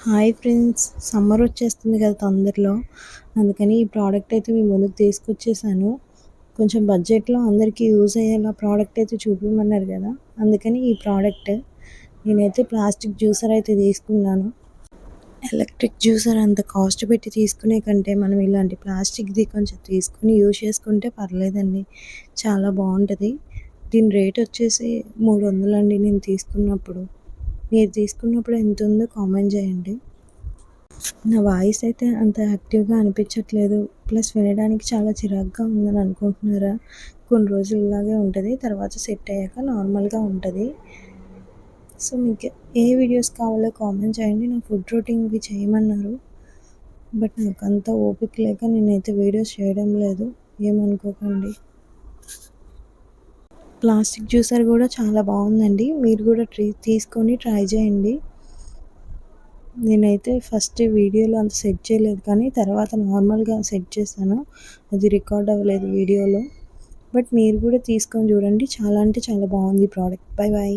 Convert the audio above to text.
Hi friends, summer వచ్చేస్తుంది కదా తొందరలో. అందుకని ఈ ప్రోడక్ట్ అయితే మీ ముందుకు తీసుకొచ్చేసాను. కొంచెం బడ్జెట్‌లో అందరికీ యూజ్ అయ్యేలా ప్రోడక్ట్ అయితే చూపిమన్నారు కదా! అందుకని ఈ ప్రోడక్ట్. నేనైతే ప్లాస్టిక్ జ్యూసర్ అయితే తీసుకున్నాను. ఎలక్ట్రిక్ జ్యూసర్ అంత కాస్ట్ పెట్టి తీసుకునే కంటే మనం ఇలాంటి ప్లాస్టిక్‌ది కొంచెం తీసుకొని యూజ్ చేసుకుంటే పర్లేదండి. చాలా బావుంటది. దీని రేట్ వచ్చేసి 300 అండి నేను తీసుకున్నప్పుడు. మీరు తీసుకున్నప్పుడు ఎంతుందో కామెంట్ చేయండి. నా వాయిస్ అయితే అంత యాక్టివ్‌గా అనిపించట్లేదు. ప్లస్ వినడానికి చాలా చిరాకుగా ఉందని అనుకుంటున్నారా? కొన్ని రోజులు ఇలాగే ఉంటది. తర్వాత సెట్ అయ్యాక నార్మల్‌గా ఉంటది. సో, మీకు ఏ వీడియోస్ కావాలో కామెంట్ చేయండి. నా ఫుడ్ రొటీన్‌వి చేయమన్నారు. బట్ నాకంత ఓపిక లేక నేనైతే వీడియోస్ చేయడం లేదు. ఏమనుకోకండి. ప్లాస్టిక్ జ్యూసర్ కూడా చాలా బావుందండి. మీరు కూడా తీసుకొని ట్రై చేయండి. నేనైతే ఫస్ట్ వీడియోలో అంత సెట్ చేయలేదు, కానీ తర్వాత నార్మల్‌గా సెట్ చేశాను. అది రికార్డ్ అవ్వలేదు వీడియోలో. బట్ మీరు కూడా తీసుకొని చూడండి. చాలా అంటే చాలా బాగుంది ఈ ప్రోడక్ట్. బై.